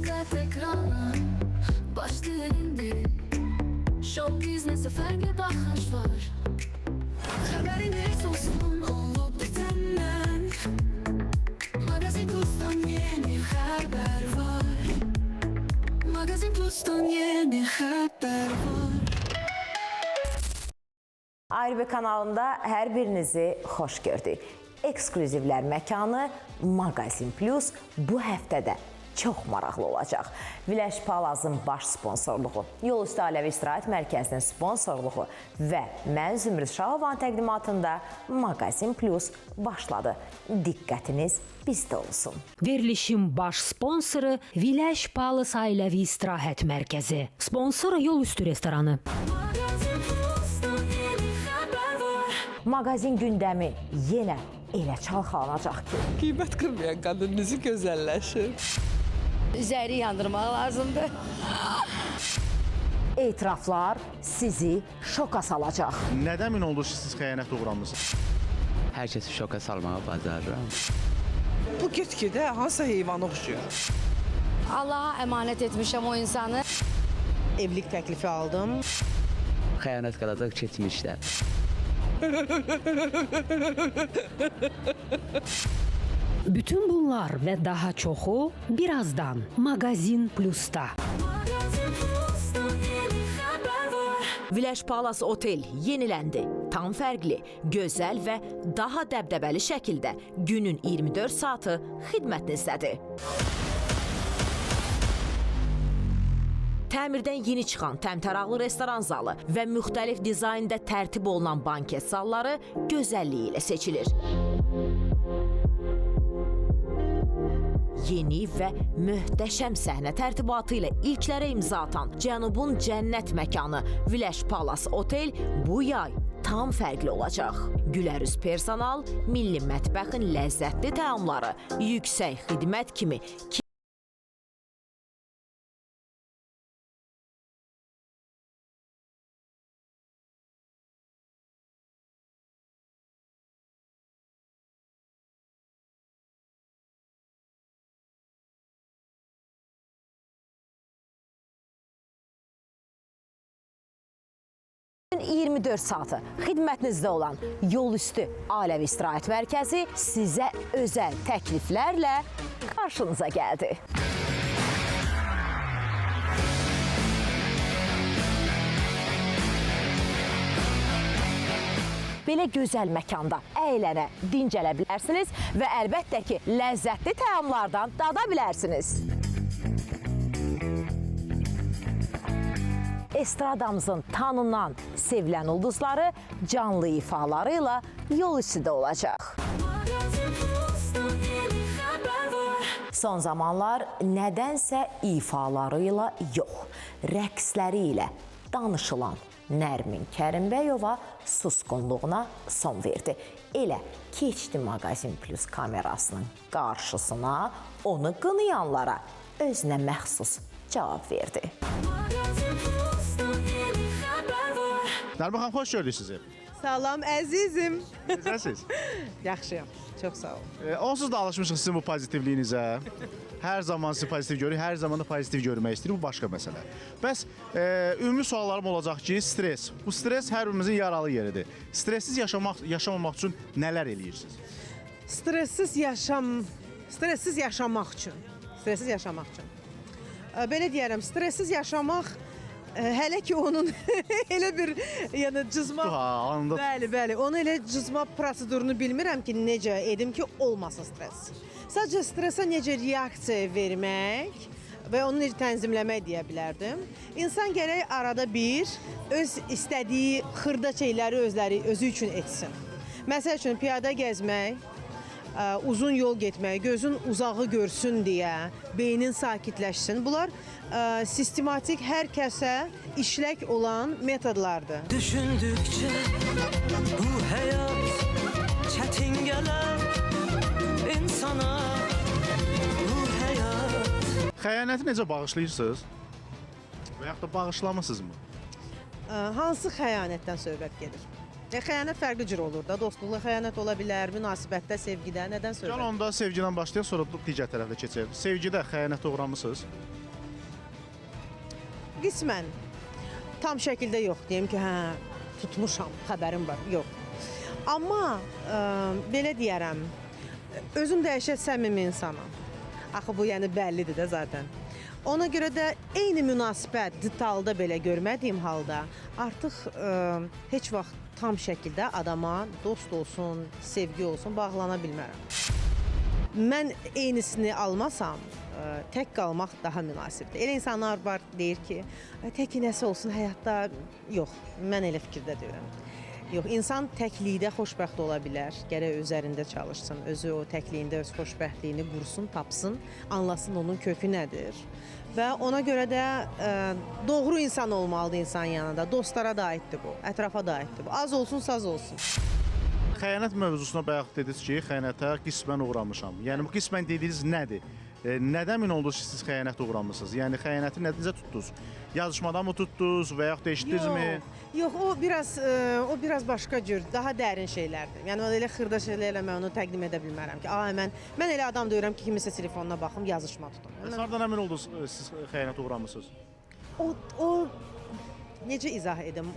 Dikkat ekrana başlıyor indi. Show business'e farklı bakış var. Haberiniz olsun olup bitenden. Magazin Plus'tan yeni haber var. Magazin Plus'tan yeni haber var. ARB kanalında hər birinizi xoş gördük. Eksklüzivlər məkanı Magazin Plus bu həftədə çox maraqlı olacaq. Viləş Palazın baş sponsorluğu, Yolüstü Ailəvi İstirahət Mərkəzinin sponsorluğu və mən Zümrüd Şahovan təqdimatında Magazin Plus başladı. Diqqətiniz bizdə olsun. Verilişin baş sponsoru Viləş Palaz Ailəvi İstirahət Mərkəzi. Sponsoru Yolüstü restoranı. Magazin gündəmi yenə elə çalxalanacaq ki. Qiymət qırmayan qadın necə gözəlləşir? Üzəri yandırmaq lazımdır. Etiraflar sizi şoka salacaq. Nədən əmin oldunuz ki, siz xəyanətə uğramısınız? Hər kəsi şoka salmağa bacarıram. Bu get-gedə hansısa heyvana oxşuyur. Allaha əmanət etmişəm o insanı. Evlilik təklifi aldım. Xəyanət qalacaq keçmişdə. Bütün bunlar və daha çoxu birazdan Magazin Plus'ta. Viləş Palaz Otel yeniləndi. Tam fərqli, gözəl və daha dəbdəbəli şəkildə günün 24 saatı xidmətinizdədir. Təmirdən yeni çıxan təmtəraqlı restoran zalı və müxtəlif dizaynda tərtib olunan banket salları gözəlliyi ilə seçilir. Yeni və möhtəşəm səhnə tərtibatı ilə ilklərə imza atan Cənubun cənnət məkanı Viləş Palaz Otel bu yay tam fərqli olacaq. Gülərüz personal, milli mətbəxin ləzzətli təamları, yüksək xidmət kimi Günün 24 saatı xidmətinizdə olan Yolüstü Ailəvi İstirahət Mərkəzi sizə özəl təkliflərlə qarşınıza gəldi. Belə gözəl məkanda əylənə, dincələ bilərsiniz və əlbəttə ki, ləzzətli təamlardan dada bilərsiniz. Estradamızın tanınan, sevilən ulduzları canlı ifaları ilə yol üstündə olacaq. Son zamanlar nədənsə ifaları ilə yox, rəqsləri ilə danışılan Nərmin Kərimbəyova susqunluğuna son verdi. Elə keçdi Magazin Plus kamerasının qarşısına, onu qınayanlara özünə məxsus cavab verdi. Nərmin xanım, xoş gördük sizi. Salam əzizim. Necəsiz? Yaxşıyam. Çox sağ ol. Onsuz da alışmışıq sizin bu pozitivliyinizə. Hər zaman sizi pozitiv görürük, hər zaman da pozitiv görmək istəyirik. Bu başqa məsələ. Bəs ümumi suallarım olacaq ki, stres. Bu stres hər birimizin yaralı yeridir. Stressiz yaşamamaq üçün nələr eləyirsiniz? Stressiz yaşamaq üçün. Belə deyərəm, stressiz yaşamaq hələ ki onun elə bir yəni cızma bəli, onu elə cızma prosedurunu bilmirəm ki, necə edim ki, olmasın stres. Sadəcə stresa necə reaksiya vermək və onu necə tənzimləmək deyə bilərdim. İnsan gərək arada bir öz istədiyi xırda şeyləri özü üçün etsin. Məsəl üçün piyada gəzmək, uzun yol getmək, gözün uzağı görsün deyə, beynin sakitləşsin. Bunlar sistematik hər kəsə işlək olan metodlardır. Düşündükçe bu hayat çetin gələr insana, bu hayat. Xəyanəti necə bağışlayırsınız? Və yaxud da bağışlamısınızmı? Hansı xəyanətdən söhbət gedir? Xəyanət fərqli cür olur da. Dostluqla xəyanət ola bilər, münasibətdə, sevgidə, nədən Can söhbət? onda sevgidən başlayaq, sonra digər tərəfdə keçək. Sevgidə xəyanətə uğramısınız? Qismən tam şəkildə yox. Deyim ki, hə, tutmuşam, xəbərim var. Yox. Amma belə deyərəm, özüm dəyişə səmimi insanam. Axı bu yəni bəllidir də zaten. Ona görə də eyni münasibət detalda belə görmədiyim halda artıq heç vaxt tam şəkildə adama dost olsun, sevgi olsun bağlana bilmərəm. Mən eynisini almasam, tək qalmaq daha münasibdir. Elə insanlar var deyir ki, tək nəsə olsun həyatda. Yox, mən elə fikirdə deyirəm. Yox, insan təklikdə xoşbəxt ola bilər. Gərək üzərində çalışsın, özü o təkliyində öz xoşbəxtliyini qursun, tapsın, anlasın onun kökü nədir. Və ona görə də doğru insan olmalıdır insan yanında. Dostlara da aiddir bu, ətrafa da aiddir bu. Az olsun, saz olsun. Xəyanət mövzusuna bayaq dediniz ki, xəyanətə qismən uğramışam. Yəni bu qismən dediyiniz nədir? Nədən əmin oldunuz ki, siz xəyanətə uğramısınız? Yəni xəyanəti necə tutdunuz? Yazışmadan mı tutdunuz və yaxud da eşitdinizmi? Yox, o biraz başqa cür, daha dərin şeylərdir. Yəni elə xırda şeylərlə mən onu təqdim edə bilmərəm ki, mən elə adam deyirəm ki, kimisə telefonuna baxım, yazışma tutum. Hardan əmin oldunuz siz xəyanətə uğramısınız? O necə izah edim?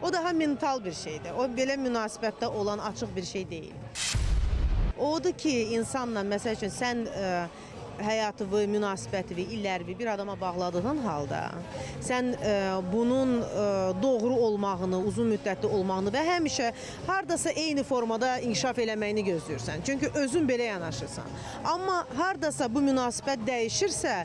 O daha mental bir şeydir. O belə münasibətdə olan açıq bir şey deyil. Odur ki, insanla məsəl üçün sən həyatını, münasibətini, illərini bir adama bağladığın halda sən bunun doğru olmağını, uzun müddətli olmağını və həmişə hardasa eyni formada inkişaf eləməyini gözləyirsən. Çünki özün belə yanaşırsan. Amma hardasa bu münasibət dəyişirsə,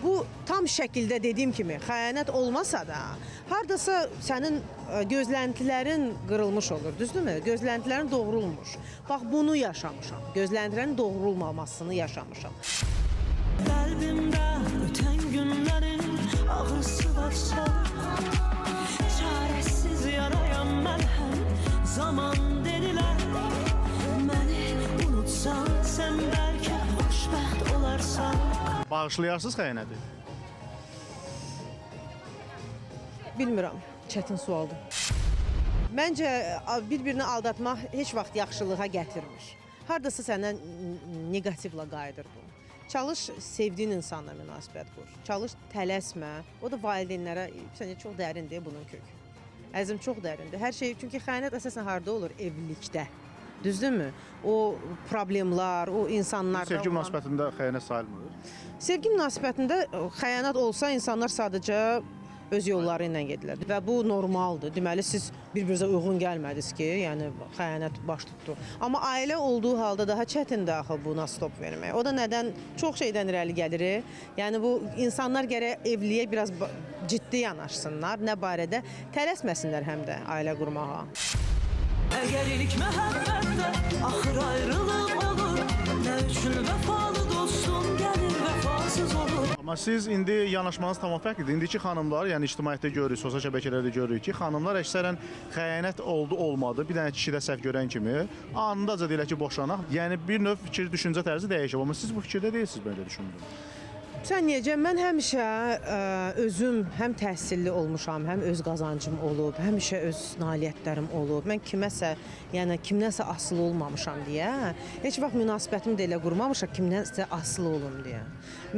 bu tam şəkildə dediyim kimi xəyanət olmasa da, hardasa sənin gözləntilərin qırılmış olur, düzdürmü? Gözləntilərin doğrulmuş. Bax, bunu yaşamışam. Gözləntilərin doğrulmamasını yaşamışam. Qəlbimdə ötən günlərin ağrısı varsa, çarəsiz yarayam mən həm zaman dedilər. Məni unutsan, sən bəlkə xoşbəxt olarsan. Bağışlayarsınız xəyanəti? Bilmirəm, çətin sualdır. Məncə bir-birini aldatmaq heç vaxt yaxşılığa gətirmir. Hardasa sənə negativlə qayıdır bu. Çalış sevdiyin insanla münasibət qur. Çalış tələsmə. O da valideynlərə səncə çox dərindir bunun kökü. Əzim çox dərindir. Hər şey, çünki xəyanət əsasən harda olur? Evlilikdə. Düzdürmü? O problemlər, o insanlarda Sevgi münasibətində xəyanət sayılmır. Sevgi münasibətində xəyanət olsa insanlar sadəcə öz yolları ilə gedirlər və bu normaldır. Deməli siz bir-birinizə uyğun gəlmədiniz ki, yəni xəyanət baş tutdu. Amma ailə olduğu halda daha çətindir axı buna stop vermək. O da nədən? Çox şeydən irəli gəlir. Yəni bu insanlar gərək evliliyə biraz ciddi yanaşsınlar. Nə barədə? Tələsməsinlər həm də ailə qurmağa. Əgər ilk məhəbbətdə axır ayrılıq olur, nə üçün vəfalı dostum gəlir vəfasız olur. Amma siz indi yanaşmanız tamam fərqlidir. İndiki xanımlar, yəni ictimaiyyətdə görürük, sosial şəbəkələrdə görürük ki, xanımlar əksərən xəyanət oldu, olmadı. Bir dənə kişidə səhv görən kimi anındaca deyirlər ki, boşanaq. Yəni bir növ fikir, düşüncə tərzi dəyişib. Amma siz bu fikirdə deyilsiniz, belə düşündüm. Sən necə? Mən həmişə özüm həm təhsilli olmuşam, həm öz qazancım olub, həmişə öz nailiyyətlərim olub. Mən kimdənsə asılı olmamışam deyə, heç vaxt münasibətimi də elə qurmamışam kimdənsə asılı olum deyə.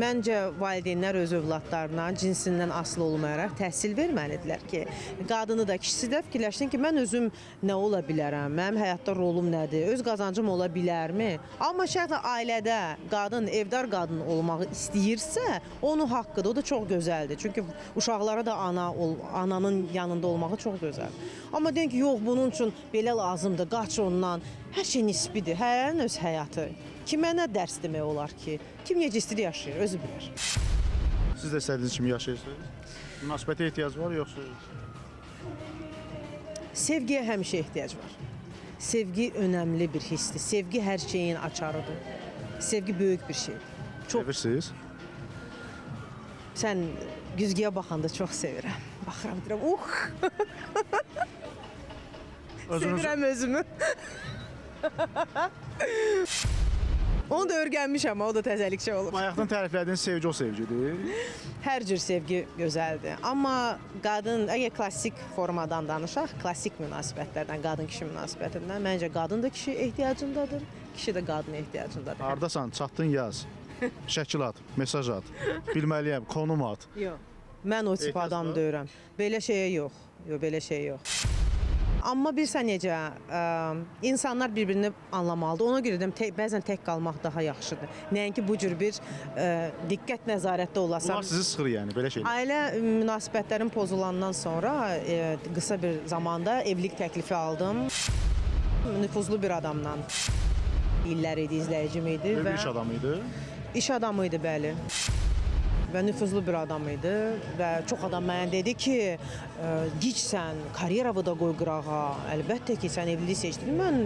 Məncə valideynlər öz övladlarına cinsindən asılı olmayaraq təhsil verməlidirlər ki, qadını da, kişisi də fikirləşsin ki, mən özüm nə ola bilərəm, mənim həyatda rolum nədir, öz qazancım ola bilərmi? Amma şəxsən ailədə qadın, evdar qadın olmağı istəyirsə, onun haqqıdır, o da çox gözəldir. Çünki uşaqlara da ananın yanında olmağı çox gözəldir. Amma deyən ki, yox, bunun üçün belə lazımdır, qaç ondan. Hər şey nisbidir, hərənin öz həyatı. Kimə nə dərs demək olar ki? Kim necə istəyir yaşayır, özü bilir. Siz də istədiyiniz kimi yaşayırsınız? Münasibətə ehtiyac var, yoxsa? Sevgiyə həmişə ehtiyac var. Sevgi önəmli bir hissdir. Sevgi hər şeyin açarıdır. Sevgi böyük bir şeydir. Sevirsiniz? Sən güzgüyə baxanda çox sevirəm. Baxıram, deyirəm, sevirəm özümü. Onu da öyrənmişəm, o da təzəlik şey olub. Bayaqdan təriflədiyiniz sevgi o sevgidir. Hər cür sevgi gözəldir. Amma qadın, əgər klassik formadan danışaq, klassik münasibətlərdən, qadın-kişi münasibətindən, məncə qadın da kişi ehtiyacındadır, kişi də qadın ehtiyacındadır. Hardasan? Çatdın yaz. Şəkil at, mesaj at. Bilməliyəm, konum at. Yox. Mən o tip adam deyirəm. Belə şeyə yox. Yox, belə şey yox. Amma bilirsən necə, insanlar bir-birini anlamalıdır. Ona görə deyirəm, bəzən tək qalmaq daha yaxşıdır. Nəinki bu cür bir diqqət nəzarətdə olasan. Bunlar sizi sıxır yəni, belə şeylər. Ailə münasibətlərin pozulandan sonra qısa bir zamanda evlilik təklifi aldım. Nüfuzlu bir adamla illər idi, izləyicim idi. Böyük iş adamı idi. İş adamı idi, bəli. Və nüfuzlu bir adam idi və çox adam mənə dedi ki, gicsən, karyeravı da qoy qırağa, əlbəttə ki, sən evliliyi seçdin. Mən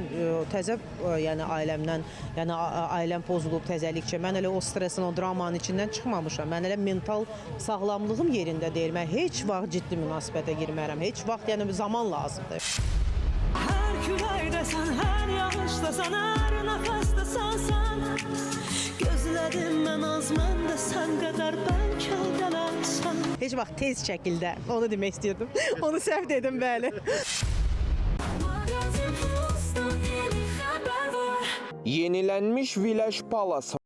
təzə, yəni ailəmdən, yəni ailəm pozulub təzəlikcə, mən elə o stresin, o dramanın içindən çıxmamışam. Mən elə mental sağlamlığım yerində deyil. Mən heç vaxt ciddi münasibətə girmərəm, heç vaxt, yəni zaman lazımdır. Hər küləydəsən, hər yağışdasan, hər nəfəsdəsən sən. Gözlədim mən az, mən də sən qədər bəlkə gələnsən. Heç vaxt tez şəkildə, onu demək istəyirdim. Onu səhv dedim, bəli. Magazin Plus'tan yeni haber var. Yenilənmiş Village Palace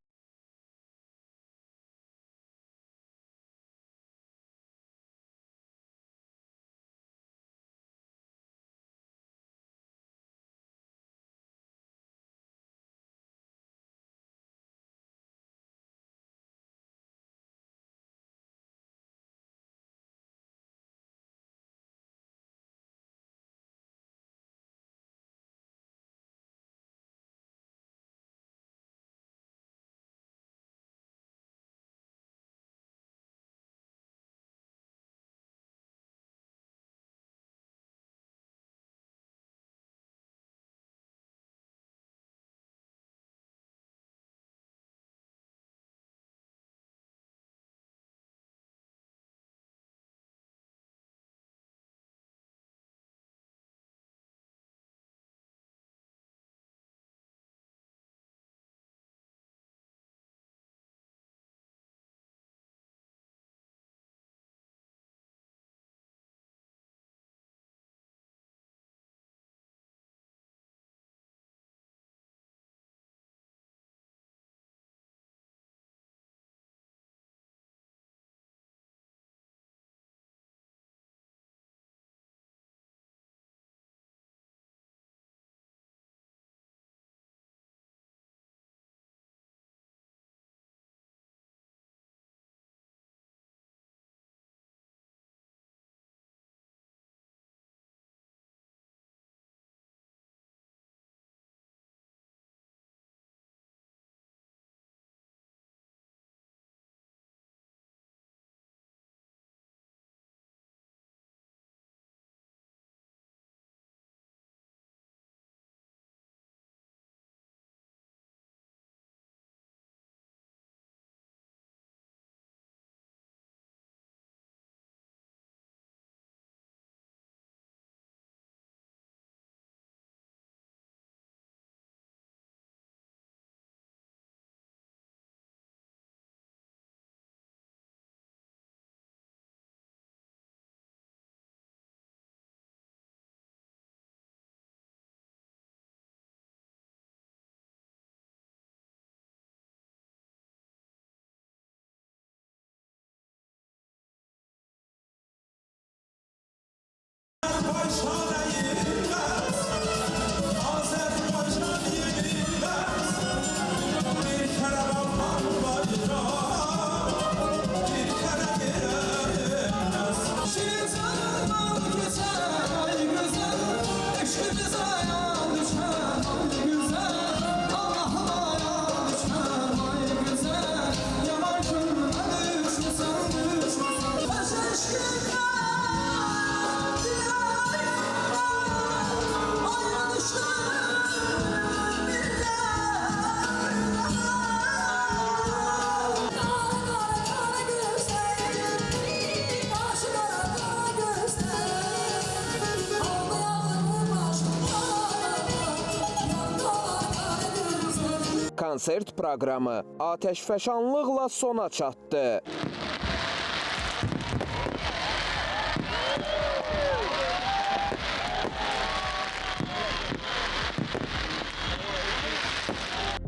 konsert proqramı atəşfəşanlıqla sona çatdı.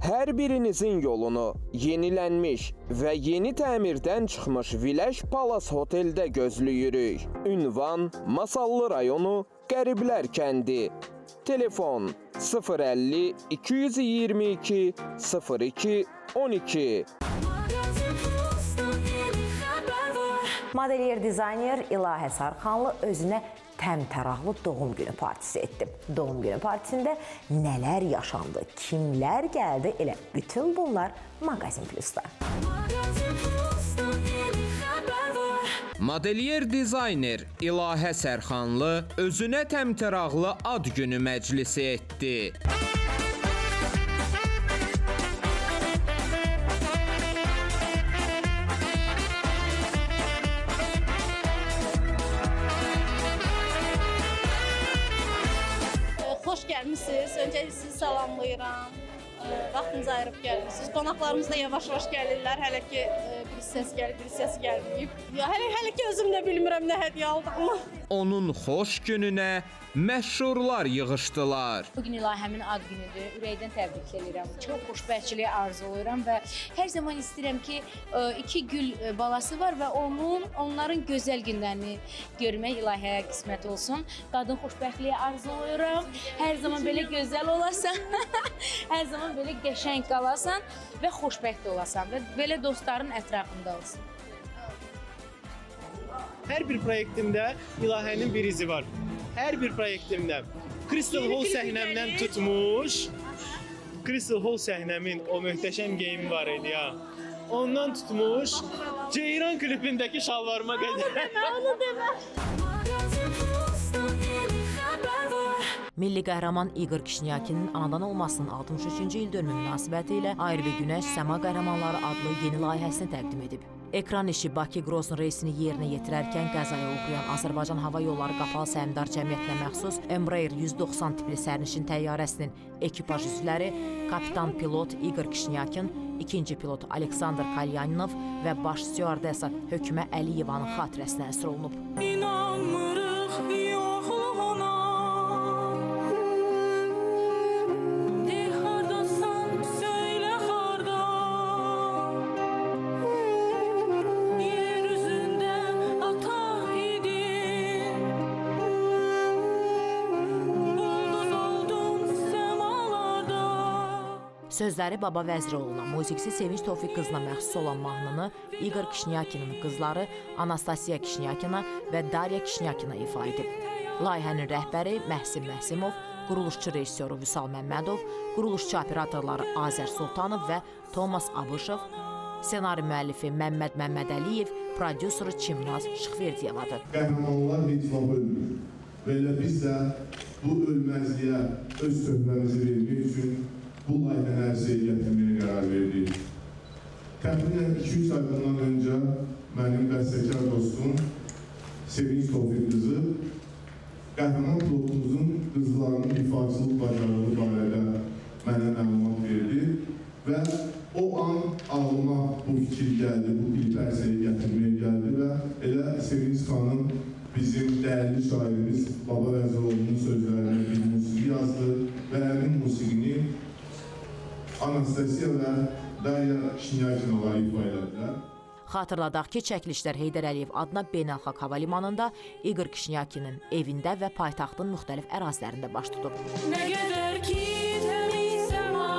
Hər birinizin yolunu yenilənmiş və yeni təmirdən çıxmış Village Palace Hoteldə gözləyirik. Ünvan Masallı rayonu Qəriblər kəndi. Telefon 050 222 02 12. Magazin Plus'tan yeni haber var. Modelyer dizayner İlahə Sarxanlı özünə təmtəraqlı doğum günü partisi etdi. Doğum günü partisində nələr yaşandı, kimlər gəldi, elə bütün bunlar Magazin Plus'da. Magazin Plus'tan yeni haber var. Modelyer dizayner İlahə Sərxanlı özünə təmtəraqlı ad günü məclisi etdi. Xoş gəlmisiniz. Öncəliklə sizi salamlayıram. Vaxtınızı ayırıb gəlmisiniz. Qonaqlarımız da yavaş-yavaş gəlirlər. Hələ ki bir səs gəlib, bir səs gəlməyib. Ya hələ ki özüm də bilmirəm nə hədiyyə aldığımı. Onun xoş gününə məşhurlar yığışdılar. Bugün İlahəmin ad günüdür. Ürəkdən təbrik edirəm. Çox xoşbəxtçiliyi arzulayıram və hər zaman istəyirəm ki, iki gül balası var və onların gözəl günlərini görmək İlahəyə qismət olsun. Qadın xoşbəxtliyi arzulayıram. Hər zaman belə gözəl olasan, hər zaman belə qəşəng qalasan və xoşbəxt olasan və belə dostların ətrafında olsun. Hər bir proyektimdə İlahənin bir izi var. Hər bir proyektimdə Crystal Hall səhnəmdən tutmuş, Crystal Hall səhnəmin o möhtəşəm geyimi var idi ya. Ondan tutmuş, Ceyran klipindəki şalvarıma qədər. Magazin Plus'tan yeni haber var. Milli qəhrəman İqor Kişinyakinin anadan olmasının 63-cü il dönümü münasibəti ilə Ayrı bir Günəş Səma Qəhrəmanları adlı yeni layihəsini təqdim edib. Ekran işi Bakı-Grozny reysini yerinə yetirərkən qəzaya uğrayan Azərbaycan Hava Yolları Qapalı Səhmdar Cəmiyyətinə məxsus Embraer 190 tipli sərnişin təyyarəsinin ekipaj üzvləri kapitan pilot İqor Kişinyakin, ikinci pilot Aleksandr Kalyaninov və baş stüardessa Hökümə Əliyevanın xatirəsinə əsir olunub. İnanmırıq yoxluğuna. De hardasan, söylə harda. Yer üzündə ata idin. Ulduz oldun səmalarda. Sözləri Baba Vəziroğlu'na, musiqisi Sevinç Tofiq qızına məxsus olan mahnını İqor Kişinyakinin qızları Anastasiya Kişinyakina və Darya Kişinyakina ifa edib. Layihənin rəhbəri Məhsin Məhsimov, quruluşçu rejissoru Vüsal Məmmədov, quruluşçu operatorları Azər Sultanov və Tomas Abışov, ssenari müəllifi Məmməd Məmmədəliyev, prodüseri Çimnaz Şıxverdiyevadır. Qəhrəmanlar heç vaxt ölmür. Və elə biz də bu ölməzliyə öz töhməmizi vermək üçün bu layihəni ərsəyə gətirməyə qərar verdik. Təxminən 2-3 ay bundan öncə mənim bəstəkar dostum Sevinç Tofiq qızı qəhrəman pilotumuzun qızlarının ifaçılıq bacarığı barədə mənə məlumat verdi və o an ağlıma bu fikir gəldi, bu klip ərsəyə gətirməyə gəldi və elə Sevinç xanım bizim dəyərli şairimiz Baba Vəziroğlu'nun sözlərinə bir musiqi yazdı və həmin musiqini Anastasiya və Darya Kişinyakinalar ifa elədilər. Xatırladaq ki, çəkilişlər Heydər Əliyev adına Beynəlxalq Hava Limanında, İqor Kişinyakinin evində və paytaxtın müxtəlif ərazilərində baş tutub. Nə qədər ki təmiz səma,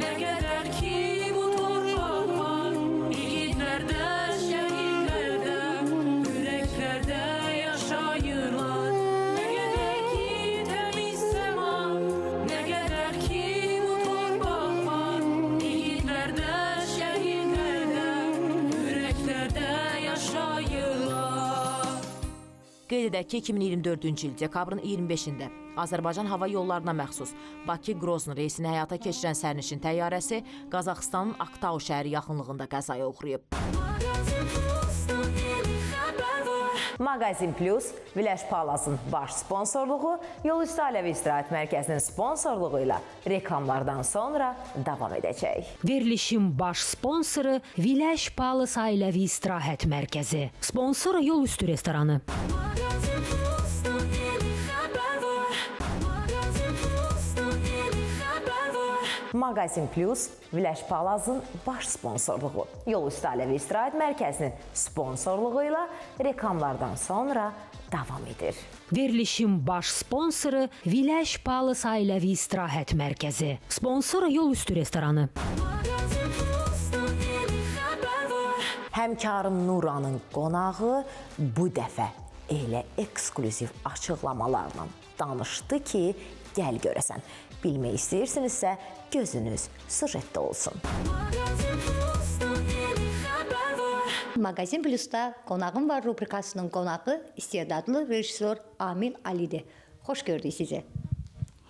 nə qədər ki bu torpaq var, igidlərdə, şəhidlərdə, ürəklərdə yaşayırlar. Nə qədər ki təmiz səma, nə qədər ki bu torpaq var, igidlərdə, şəhidlərdə, ürəklərdə yaşayırlar. Qeyd edək ki, 2024-cü il dekabrın 25-də Azərbaycan Hava Yollarına məxsus Bakı-Grozny reysini həyata keçirən sərnişin təyyarəsi Qazaxıstanın Aktau şəhəri yaxınlığında qəzaya uğrayıb. Magazin Plus'tan yeni haber var. Mağazin Plus, Viləş Palazın baş sponsorluğu, Yolüstü Ailəvi İstirahət Mərkəzinin sponsorluğu ilə reklamlardan sonra davam edəcək. Verilişin baş sponsoru Viləş Palaz Ailəvi İstirahət Mərkəzi. Sponsoru Yolüstü restoranı. Magazin Plus'tan yeni haber var. Magazin Plus'tan yeni haber var. Mağazin Plus, Viləş Palazın baş sponsorluğu, Yolüstü Ailəvi İstirahət Mərkəzinin sponsorluğu ilə reklamlardan sonra davam edir. Verilişin baş sponsoru Viləş Palaz Ailəvi İstirahət Mərkəzi. Sponsoru Yolüstü restoranı. Magazin Plus'tan yeni haber var. Həmkarım Nuranın qonağı bu dəfə elə eksklüziv açıqlamalarla danışdı ki, gəl görəsən. Bilmək istəyirsinizsə, gözünüz sujetdə olsun. Magazin Plus'tan yeni haber var. Mağazin Plus'ta qonağım var rubrikasının qonağı istedadlı rejissor Amil Ali'dir. Xoş gördük sizi.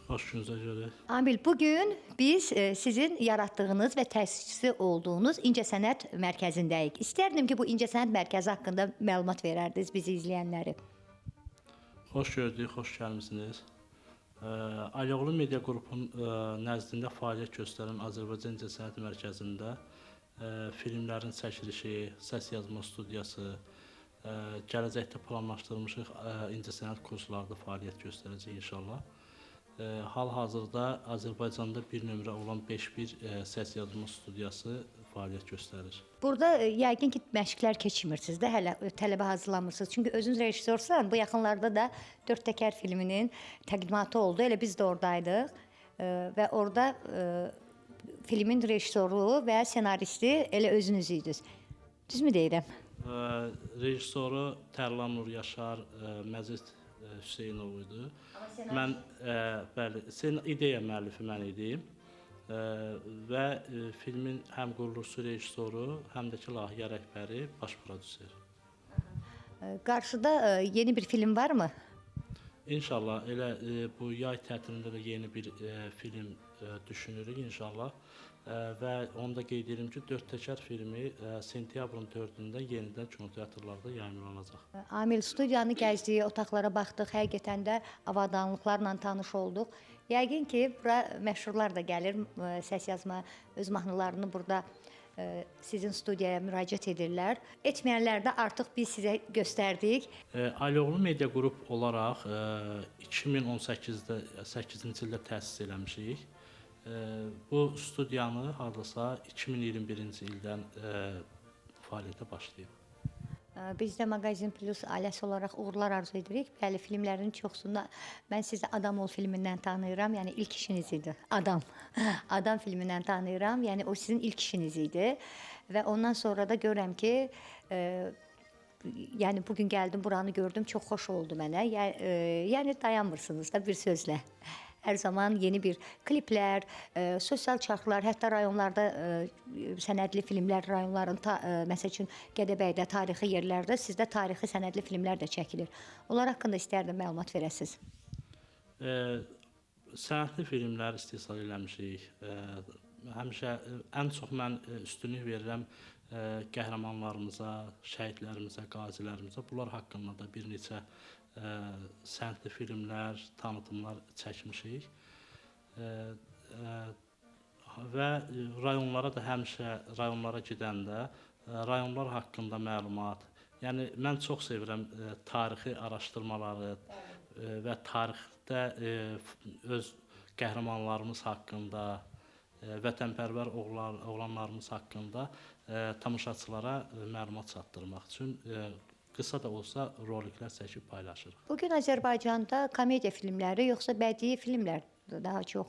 Xoş gününüzə görə. Amil, bugün biz sizin yaratdığınız və təsisçisi olduğunuz İncəsənət Mərkəzindəyik. İstərdim ki, bu İncəsənət Mərkəzi haqqında məlumat verərdiniz bizi izləyənləri. Xoş gördük, xoş gəlmisiniz. Aliyoğlu Media Qrupun nəzdində fəaliyyət göstərən Azərbaycan İncəsənət Mərkəzində filmlərin çəkilişi, səs yazma studiyası, gələcəkdə planlaşdırılmış incəsənət kurslarda fəaliyyət göstərəcək inşallah. Hal-hazırda Azərbaycanda bir nömrə olan 5-1 səs yazma studiyası fəaliyyət göstərir. Burada yəqin ki, məşqlər keçirmirsiniz də, hələ tələbə hazırlamırsınız. Çünki özünüz rejissorsan, bu yaxınlarda da 4 təkər filminin təqdimatı oldu. Elə biz də oradaydıq və orada filmin rejissoru və senaristi elə özünüz idiniz. Düzmü deyirəm? Rejissoru Tərlan Nur Yaşar, Məzid Hüseynov idi. Mən bəli, ideya müəllifi mən idim və filmin həm quruluşçu rejissoru, həm də ki layihə rəhbəri, baş prodüser. Qarşıda yeni bir film varmı? İnşallah elə bu yay tətilində də yeni bir film düşünürük inşallah və onu da qeyd edirəm ki, 4 təkər filmi sentyabrın 4-də yenidən kinoteatrlarda yayımlanacaq. Amil, studiyanı gəzdik, otaqlara baxdıq, həqiqətən də avadanlıqlarla tanış olduq. Yəqin ki, bura məşhurlar da gəlir, səs yazma, öz mahnılarını burada sizin studiyaya müraciət edirlər. Etməyənlər də artıq biz sizə göstərdik. Aliyoğlu Media Qrup olaraq 2018-ci ildə təsis eləmişik. Bu studiyanı hardasa 2021-ci ildən fəaliyyətə başlayıb. Biz də Mağazin Plus ailəsi olaraq uğurlar arzu edirik. Bəli, filmlərin çoxsunda mən sizi Adam ol filmindən tanıyıram. Yəni ilk işiniz idi. Adam. Adam filmindən tanıyıram. Yəni o sizin ilk işiniz idi. Və ondan sonra da görürəm ki, yəni bugün gəldim, buranı gördüm, çox xoş oldu mənə. Yəni dayanmırsınız da bir sözlə. Hər zaman yeni bir kliplər, sosial çarxlar, hətta rayonlarda sənədli filmlər, rayonların, məsəl üçün Gədəbəydə, tarixi yerlərdə sizdə tarixi sənədli filmlər də çəkilir. Onlar haqqında istərdim məlumat verəsiniz. Sənədli filmlər istehsal eləmişik. Həmişə ən çox mən üstünlük verirəm qəhrəmanlarımıza, şəhidlərimizə, qazilərimizə. Bunlar haqqında da bir neçə sənədli filmlər, tanıtımlar çəkmişik və rayonlara da həmişə rayonlara gedəndə rayonlar haqqında məlumat. Yəni mən çox sevirəm tarixi araşdırmaları və tarixdə öz qəhrəmanlarımız haqqında, vətənpərvər oğlanlarımız haqqında tamaşaçılara məlumat çatdırmaq üçün qısa da olsa roliklər çəkib paylaşırıq. Bugün Azərbaycanda komediya filmləri yoxsa bədii filmlər daha çox,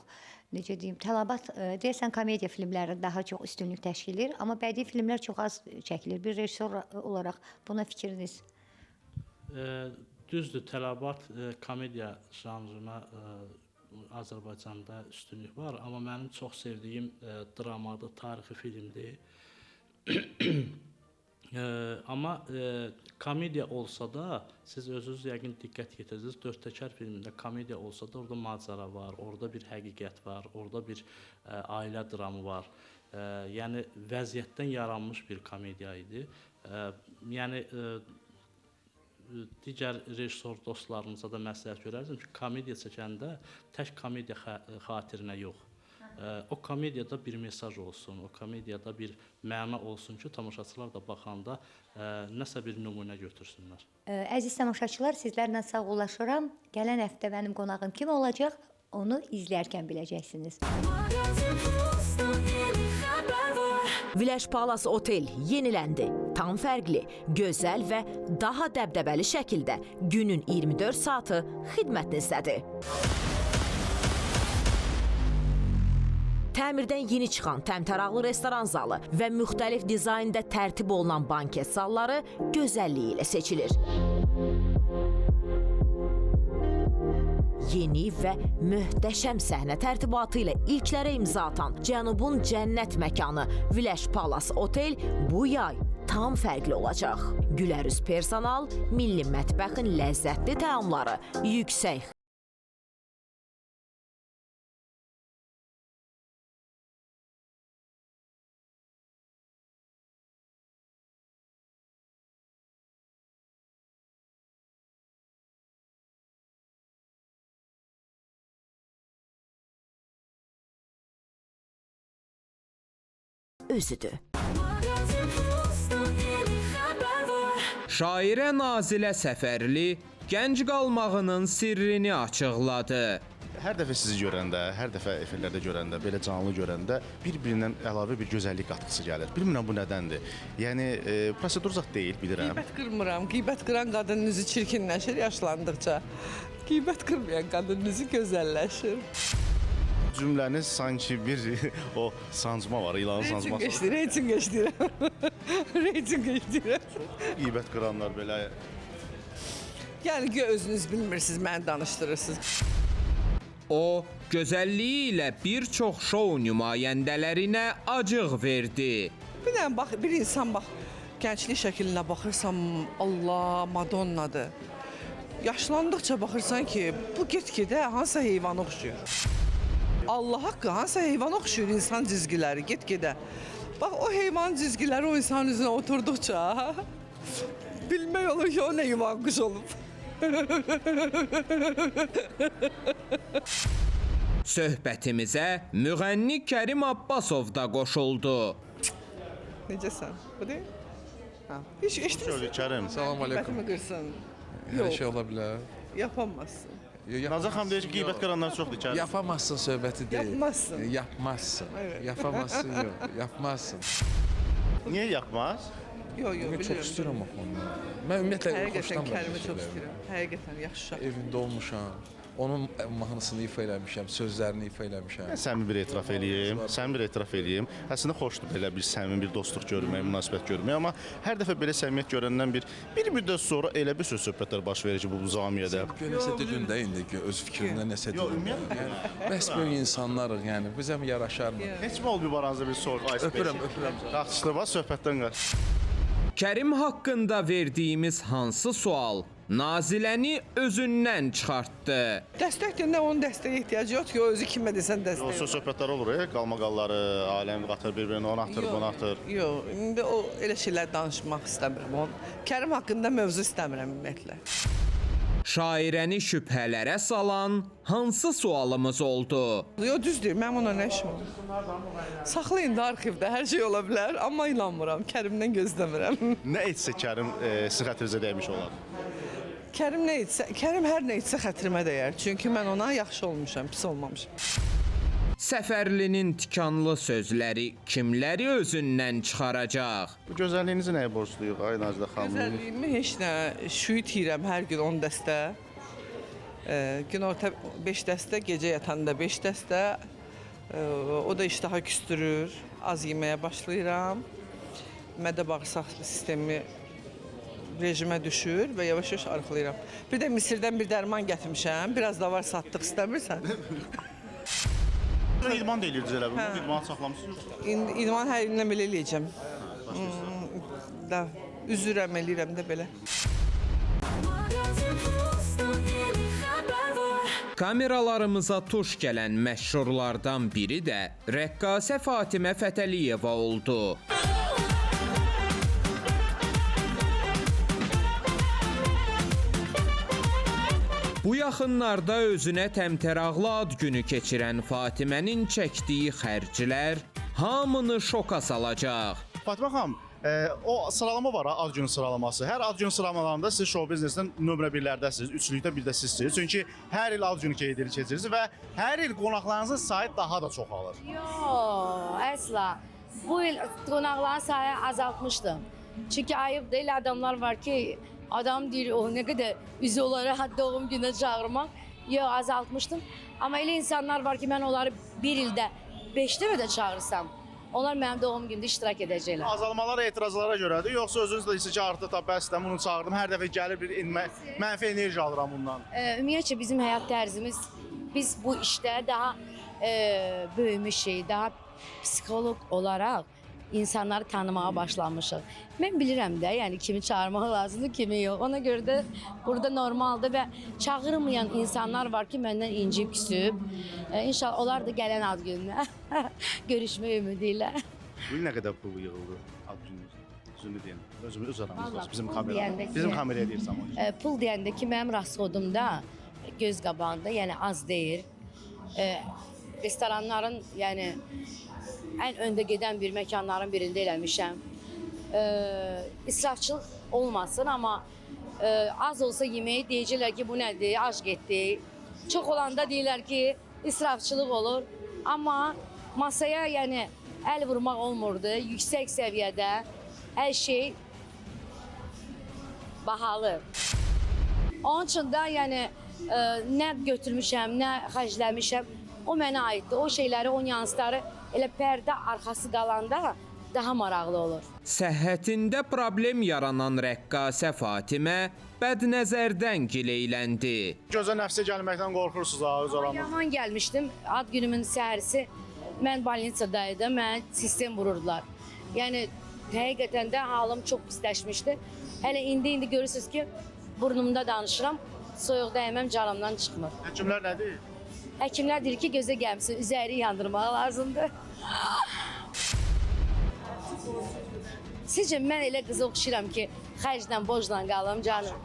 necə deyim, tələbat deyəsən komediya filmləri daha çox üstünlük təşkil edir, amma bədii filmlər çox az çəkilir. Bir rejissor olaraq buna fikriniz? Düzdür, tələbat komediya janrına Azərbaycanda üstünlük var, amma mənim çox sevdiyim dramadır, tarixi filmdir. Amma komediya olsa da, siz özünüz yəqin diqqət yetirsiniz, 4 təkər filmində komediya olsa da orada macəra var, orada bir həqiqət var, orada bir ailə dramı var. Yəni vəziyyətdən yaranmış bir komediya idi. Yəni digər rejissor dostlarımıza da məsləhət görərdim ki, komediya çəkəndə tək komediya xatirinə yox. O komediyada bir mesaj olsun, o komediyada bir məna olsun ki, tamaşaçılar da baxanda nəsə bir nümunə götürsünlər. Əziz tamaşaçılar, sizlərlə sağollaşıram. Gələn həftə mənim qonağım kim olacaq? Onu izləyərkən biləcəksiniz. Village Palace Otel yeniləndi. Tam fərqli, gözəl və daha dəbdəbəli şəkildə günün 24 saatı xidmətinizdədir. Təmirdən yeni çıxan təmtəraqlı restoran zalı və müxtəlif dizaynda tərtib olunan banket salları gözəlliyi ilə seçilir. Yeni və möhtəşəm səhnə tərtibatı ilə ilklərə imza atan Cənubun cənnət məkanı Village Palace Otel bu yay tam fərqli olacaq. Gülərüz personal, milli mətbəxin ləzzətli təamları, yüksək özüdür. Şairə Nazilə Səfərli gənc qalmağının sirrini açıqladı. Hər dəfə sizi görəndə, hər dəfə efirlərdə görəndə, belə canlı görəndə bir-birindən əlavə bir gözəllik qatqısı gəlir. Bilmirəm bu nədəndir. Yəni prosedurcaq deyil, bilirəm. Qeybət qırmıram. Qeybət qıran qadının üzü çirkinləşir yaşlandıqca. Qeybət qırmayan qadının üzü gözəlləşir. Cümləniz sanki bir o sancma var, ilanın sancması. Reyting geçdirəm. Reyting geçdirəm. Qeybət qıranlar belə. Yəni özünüz bilmirsiniz, məni danışdırırsınız. O, gözəlliyi ilə bir çox şou nümayəndələrinə acıq verdi. Bir insan bax, gənclik şəklinə baxırsam, Allah, Madonnadır. Yaşlandıqca baxırsan ki, bu get-gedə hansısa heyvana oxşuyur. Allah haqqı, hansısa heyvana oxşuyur insan cizgiləri, get-gedə. Bax, o heyvan cizgiləri o insanın üzünə oturduqca bilmək olur ki, o nə yuvan quş olub. Söhbətimizə müğənni Kərim Abbasov da qoşuldu. Necəsən? Bu deyil? Hiç eşitirsin. Kərim. Salam aleykum. Qeybətimi qırsın. Hər şey ola bilər. Yapamazsın. Nazan xanım deyir ki, qeybət qıranlar çoxdur Kərim. Yapamazsın söhbəti deyil. Yapmazsın. Yapmazsın. Evet. Yapamazsın yox, yapmazsın. Niyə yapmaz? Yox, bilirəm. Çox istəyirəm onu. Mən ümumiyyətlə Həqiqətən xoşlanmıram. Kərimi çox istəyirəm. Həqiqətən yaxşı uşaq. Evində olmuşam. Onun mahnısını ifa eləmişəm, sözlərini ifa eləmişəm. Mən səmimi bir etiraf eləyim. Əslində xoşdur belə bir səmimi bir dostluq görmək, münasibət görmək, amma hər dəfə belə səmimiyyət görəndən bir müddət sonra elə bir söz-söhbətlər baş verir ki, bu zamiyədə. Nəsə dedin də indi ki, öz fikrinə nəsə dedin. Bəs böyük insanlarıq, yəni bizə yaraşarmı? Heç mi oldu bir aranızda bir soru? Öpürəm. Yaxşıdır, var söhbətdən qaç. Kərim haqqında verdiyimiz hansı sual Naziləni özündən çıxartdı? Dəstək deyəndə onun dəstəyə ehtiyacı yoxdur ki, o özü kimə desən dəstək. O söhbətlər olur, qalmaqalları, aləm qatır bir-birini, onu atır, bunu atır. Yox, indi o elə şeylər danışmaq istəmirəm. Kərim haqqında mövzu istəmirəm ümumiyyətlə. Şairəni şübhələrə salan hansı sualımız oldu? Yox, düzdür, mənim ona nə işim olur? Saxlayın da arxivdə, hər şey ola bilər, amma inanmıram, Kərimdən gözləmirəm. Nə etsə Kərim sizin xətrinizə dəymiş olar? Kərim hər nə etsə xətrimə dəyər. Çünki mən ona yaxşı olmuşam, pis olmamışam. Səfərlinin tikanlı sözləri kimləri özündən çıxaracaq? Bu gözəlliyinizi nəyə borcluyuq, ay Nazilə xanım? Gözəlliyimi heç nə, şüit yeyirəm hər gün 10 dəstə. Günorta 5 dəstə, gecə yatanda 5 dəstə. O da iştaha küstürür, az yeməyə başlayıram. Mədə-bağırsaq sistemi rejimə düşür və yavaş-yavaş arxalayıram. Bir də Misirdən bir dərman gətirmişəm, biraz da var satdıq, istəmirsən? İdman da eləyirdiniz elə bunu, idmanı saxlamışsınız? İdman hər indən belə eləyəcəm. Üzürəm, eləyirəm də belə. Kameralarımıza tuş gələn məşhurlardan biri də rəqqasə Fatimə Fətəliyeva oldu. Bu yaxınlarda özünə təmtəraqlı ad günü keçirən Fatimənin çəkdiyi xərclər hamını şoka salacaq. Fatimə xanım, o sıralama var ha, ad günü sıralaması. Hər ad günü sıralamalarında siz show biznesdən nömrə 1-lərdəsiniz, üçlükdə bir də sizsiniz. Çünki hər il ad günü qeyd edilir, keçirirsiniz və hər il qonaqlarınızın sayı daha da çoxalır. Yox, əsla. Bu il qonaqların sayı azaltmışdım. Çünki ayıb deyil, adamlar var ki, adam deyir, o nə qədər üzü olaraq doğum günə çağırmaq. Yox, azaltmışdım. Amma elə insanlar var ki, mən onları bir ildə 5 dəfə də çağırsam, onlar mənim doğum gündə iştirak edəcəklər. Azalmalar etirazlara görədir, yoxsa özünüz də hissə ki, artıq da bəsdən bunu çağırdım, hər dəfə gəlir bir mənfi enerji alıram bundan. Ümumiyyətcə bizim həyat tərzimiz, biz bu işdə daha böyümüşük, daha psixoloq olaraq insanları tanımağa başlamışıq. Mən bilirəm də, yəni kimi çağırmaq lazımdır, kimi yox. Ona görə də burada normaldır və çağırmayan insanlar var ki, məndən incib küsüb. İnşallah onlar da gələn ad gününə görüşmə ümidi ilə. Bu il nə qədər pul yığıldı ad gününüzdə? Düzünü deyin, öz aramızda, bizim kameraya deyirsəm onu. Pul deyəndə ki, mənim rasxodumda, göz qabağında, yəni az deyil. Restoranların, yəni ən öndə gedən bir məkanların birində eləmişəm. İsrafçılıq olmasın, amma az olsa yeməyi deyəcəklər ki, bu nədir, az getdi. Çox olanda deyirlər ki, israfçılıq olur. Amma masaya yəni əl vurmaq olmurdu. Yüksək səviyyədə hər şey bahalı. Onun üçün də yəni nə götürmüşəm, nə xərcləmişəm, o mənə aiddir. O şeyləri, o nüansları elə pərdə arxası qalanda daha maraqlı olur. Səhhətində problem yaranan rəqqasə Fatimə bədnəzərdən gileyləndi. Gözə nəfsə gəlməkdən qorxursunuz ha, öz aramızda. Yaman gəlmişdim, ad günümün səhərisi mən balnitsadaydım, mən sistem vururdular. Yəni həqiqətən də halım çox pisləşmişdi. Hələ indi görürsünüz ki, burnumda danışıram, soyuq dəyməm canımdan çıxmır. Həkimlər nə deyir? Həkimlər deyir ki, gözə gəlmişsin, üzəri yandırmaq lazımdır. Sizcə mən elə qıza oxşayıram ki, xərclə, borcla qalım canım.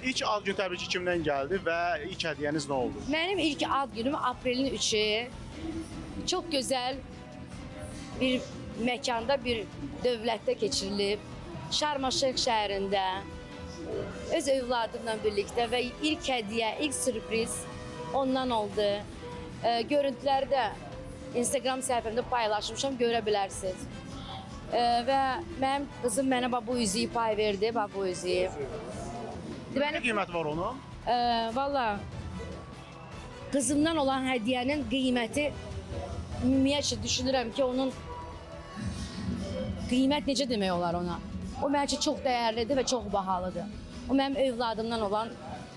İlk ad gün təbii ki, kimdən gəldi və ilk hədiyyəniz nə oldu? Mənim ilk ad günüm aprelin 3-ü. Çox gözəl bir məkanda, bir dövlətdə keçirilib. Şarm-el-Şeyx şəhərində öz övladımla birlikdə və ilk hədiyyə, ilk sürpriz ondan oldu. Görüntüləri də Instagram səhifəmdə paylaşmışam, görə bilərsiniz. Və mənim qızım mənə bu üzüyü pay verdi, bu üzüyü. Nə qiyməti var onun? Valla, qızımdan olan hədiyyənin qiyməti ümumiyyətcə düşünürəm ki, onun qiymət necə demək olar ona? O mənim üçün çox dəyərlidir və çox bahalıdır. O mənim övladımdan olan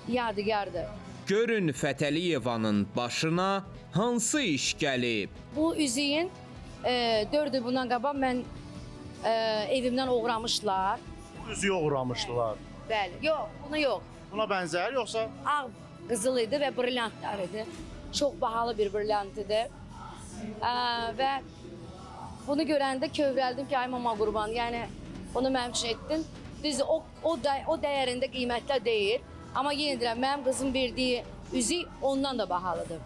yadigardır. Görün Fətəliyevanın başına hansı iş gəlib? Bu üzüyün 4 il bundan qabaq mən evimdən uğramışlar. Bu üzüyü uğramışdılar. Bəli, yox, bunu yox. Buna bənzər yoxsa? Ağ qızıl idi və brilyantlar idi. Çox bahalı bir brilyant idi. Və bunu görəndə kövrəldim ki, ay mama qurban, yəni bunu mənim üçün etdin. Düzdür, o dəyərində qiymətlə deyil. Amma yenə deyirəm, mənim qızım verdiyi üzük ondan da bahalıdır.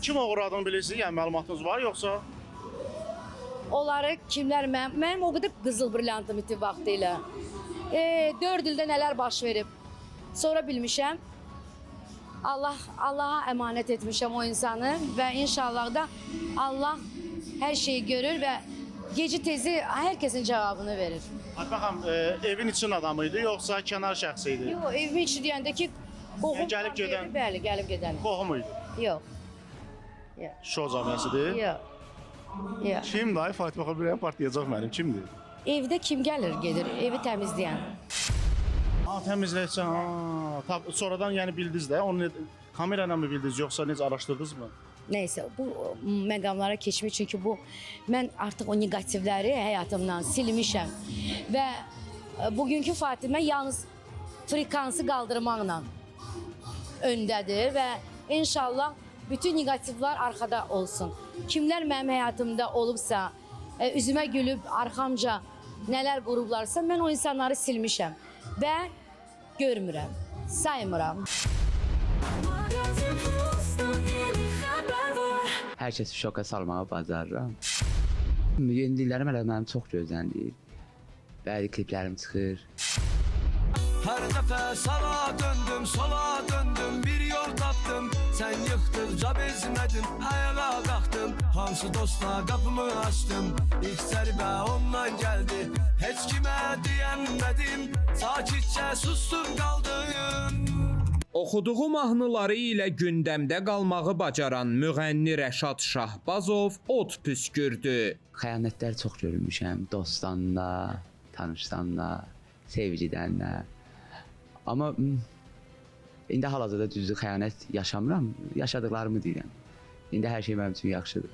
Kim uğradığını bilirsiniz, yəni məlumatınız var yoxsa? Onları kimlər, mənim o qədər qızıl brilyantım iti vaxtı ilə. 4 ildə nələr baş verib. Sonra bilmişəm, Allaha əmanət etmişəm o insanı və inşallah da Allah hər şeyi görür və gecə tezi hər kəsin cavabını verir. Baxın, evin için adamı idi yoxsa kənar şəxsi idi? Yox, evimin içi deyəndə ki, qohum gəlib gedən. Bəli, gəlib gedən. Qohum idi? Yox. Şou cəmiyyəsidir? Yox. Kimdir? Ay Fatimə xanım, birəyən partlayacaq mənim, kimdir? Evdə kim gəlir, gedir, evi təmizləyən. Təmizləyəcəksən, sonradan yəni bildiniz də, onu kamera ilə mi bildiniz yoxsa necə araşdırdınız mı? Nəysə, bu məqamlara keçmək çünki mən artıq o negativləri həyatımdan silmişəm və bugünkü Fatimə yalnız frekansı qaldırmaqla öndədir və inşallah bütün negativlər arxada olsun. Kimlər mənim həyatımda olubsa, üzümə gülüb, arxamca nələr qurublarsa, mən o insanları silmişəm və görmürəm, saymıram. Magazin Plus'tan yeni haber var. Hər kəsi şoka salmağı bacarıram. Yeniliklərim hələ mənim çox gözləndir. Bəzi kliplərim çıxır. Her defa sağa döndüm, sola döndüm, bir yol tapdım. Sen yıktıkça bezmedin, ayağa kalktım. Hansı dostla kapımı açtım, ilk zərbə ondan geldi. Heç kime diyenmedim, sakitçe sustum kaldım. Oxuduğu mahnıları ilə gündəmdə qalmağı bacaran müğənni Rəşad Şahbazov od püskürdü. Xəyanətlər çox görmüşəm, dostdan da, tanışdan da, sevgidən də. Amma indi hal-hazırda düzdür xəyanət yaşamıram, yaşadıklarımı deyirəm. İndi hər şey mənim üçün yaxşıdır.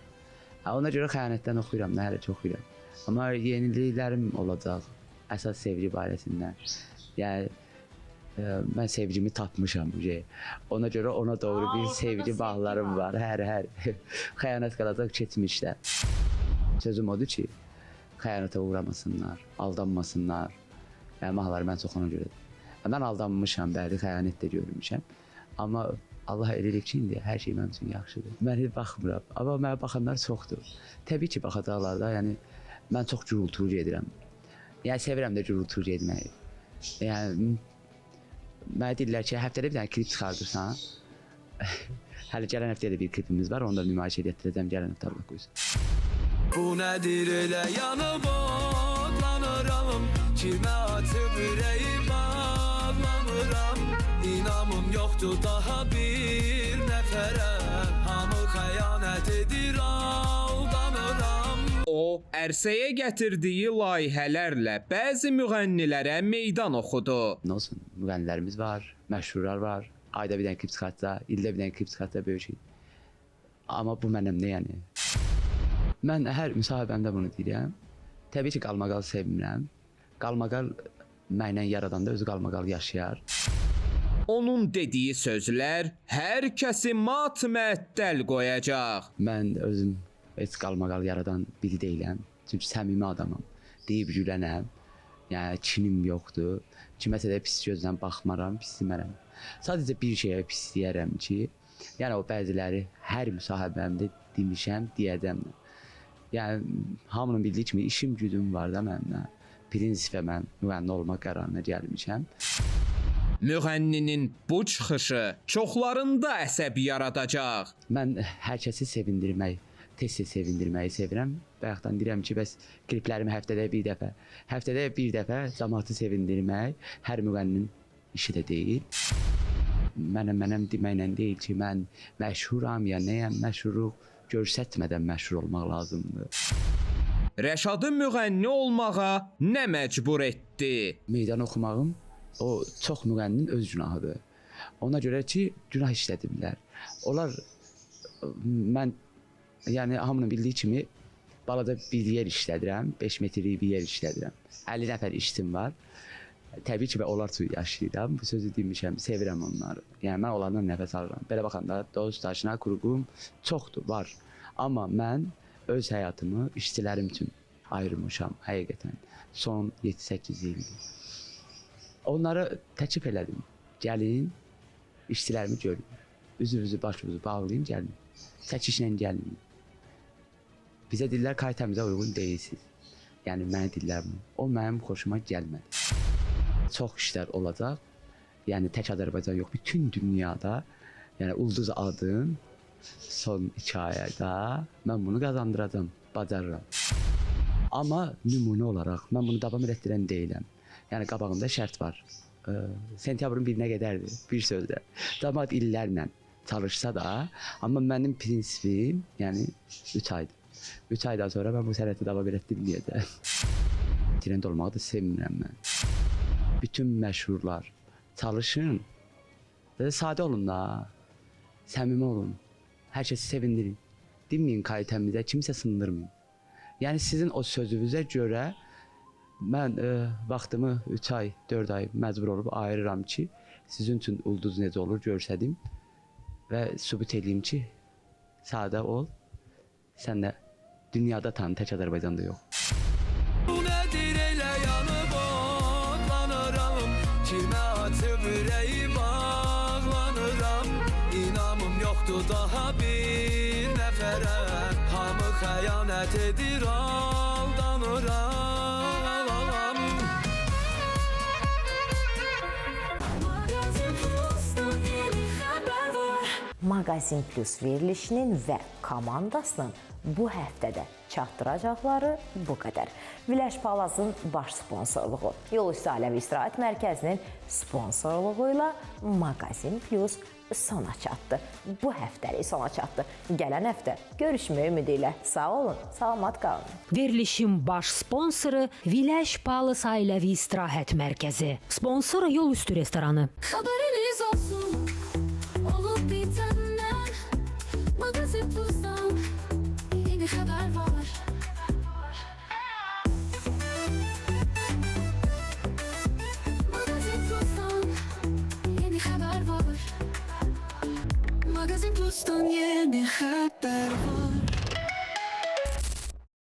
Ona görə xəyanətdən oxuyuram, nə hələ çox oxuyuram. Amma yeniliklərim olacaq, əsas sevgi barəsində. Yəni mən sevgimi tapmışam bu şey. Ona görə ona doğru bir sevgi bağlarım var. Hər. Xəyanət qalacaq keçmişdə. Sözüm odur ki, xəyanətə uğramasınlar, aldanmasınlar. Yəni mahnıları mən çox ona görədir. Mən aldanmışam, bəli, xəyanət də görmüşəm. Amma Allah elədir ki, indi hər şey mənim üçün yaxşıdır. Mən heç baxmıram, amma mənə baxanlar çoxdur. Təbii ki, baxacaqlar da, yəni mən çox gürültü edirəm. Yəni sevirəm də gürültü etməyi. Yəni mənə deyirlər ki, həftədə bir dənə klip çıxardırsan. Hələ gələn həftədə bir klipimiz var, onu da nümayiş etdirəcəm, gələn həftə Allah qoysun. Bu nedir elə yanıb otlanıram, kimə atıb ürəyim bağlanıram. İnamım yoxdur daha bir nəfərə, hamı xəyanət edir, aldanıram. O, ərsəyə gətirdiyi layihələrlə bəzi müğənnilərə meydan oxudu. Nə olsun, müğənnilərimiz var, məşhurlar var. Ayda bir dənə klip çıxartsa, ildə bir dənə klip çıxartsa böyük şey. Amma bu mənim nə yəni? Mən hər müsahibəmdə bunu deyirəm. Təbii ki, qalmaqal sevmirəm. Qalmaqal mənlə yaradanda özü qalmaqal yaşayar. Onun dediyi sözlər hər kəsi mat-məəttəl qoyacaq. Mən özüm heç qalmaqal yaradan biri deyiləm. Çünki səmimi adamam. Deyib gülənəm. Yəni kinim yoxdur. Kiməsə də pis gözlə baxmaram, pismərəm. Sadəcə bir şeyə pis deyərəm ki, yəni o bəziləri hər müsahibəmdə demişəm, deyəcəm. Yəni hamının bildiyi kimi işim gücüm var da məndə. Prinsipə mən müğənni olmaq qərarına gəlmişəm. Müğənninin bu çıxışı çoxlarında əsəb yaradacaq. Mən hər kəsi sevindirmək, tez-tez sevindirməyi sevirəm. Bayaqdan deyirəm ki, bəs kliplərimi həftədə bir dəfə cəmaatı sevindirmək hər müğənninin işi də deyil. Mənəm deməklə deyil ki, mən məşhuram ya nəyəm, məşhurluq göstərmədən məşhur olmaq lazımdır. Rəşadı müğənni olmağa nə məcbur etdi? Meydan oxumağım o çox müğənninin öz günahıdır. Ona görə ki, günah işlədiblər. Onlar mən yəni hamının bildiyi kimi balada bir yer işlədirəm, 5 metrlik bir yer işlədirəm. 50 nəfər işçim var. Təbii ki, onlar üçün yaşayıram. Bu sözü demişəm, sevirəm onları. Yəni mən onlardan nəfəs alıram. Belə baxanda dost, daşına, qruqum çoxdur, var. Amma mən öz həyatımı işçilərim üçün ayırmışam həqiqətən. Son 7-8 ildir. Onları təklif elədim. Gəlin, işçilərimi görün. Üzünüzü, başınızı bağlayın, gəlin. Çəkişlə gəlin. Bizə deyirlər, kaytamıza uyğun deyilsiniz. Yəni mənə deyirlər bunu. O mənim xoşuma gəlmədi. Çox işlər olacaq. Yəni tək Azərbaycan yox, bütün dünyada, yəni ulduz adın son 2 ayda mən bunu qazandıracağam, bacarıram. Amma nümunə olaraq mən bunu davam etdirən deyiləm. Yəni qabağımda şərt var. Sentyabrın 1-nə qədərdir, bir sözlə. Cəmaət illərlə çalışsa da, amma mənim prinsipim, yəni 3 aydır. 3 aydan sonra mən bu sənəti davam etdirməyəcəm. Trend olmağı da sevmirəm mən. Bütün məşhurlar çalışın, sadə olun da, səmimi olun, hər kəsi sevindirin. Deməyin kalitəmizə, kimsə sındırmayın. Yəni sizin o sözünüzə görə mən vaxtımı 3 ay, 4 ay məcbur olub ayırıram ki, sizin üçün ulduz necə olur görsədim və sübut edeyim ki, sadə ol, sən də dünyada tanı, tək Azərbaycanda yox. Bu nədir elə yanıb otlanıram, kimə atıb ürəyi bağlanıram. oldu daha bir nəfərə. Hamı xəyanət edir, aldanıram. Magazin Plus'tan yeni haber var. Magazin Plus verilişinin və komandasının bu həftədə çatdıracaqları bu qədər. Viləş Palazın baş sponsorluğu, Yol Üstü Ailəvi İstirahət Mərkəzinin sponsorluğu ilə Magazin Plus sona çatdı. Bu həftəlik sona çatdı. Gələn həftə görüşmək ümidi ilə. Sağ olun, salamat qalın. Verilişin baş sponsoru Viləş Palaz Ailəvi İstirahət Mərkəzi. Sponsoru Yol Üstü restoranı. Haberiniz olsun olup bitenden. Magazin Plus'tan yeni haber var. Magazin Plus'tan yeni haber var. Magazin Plus'tan yeni haber var.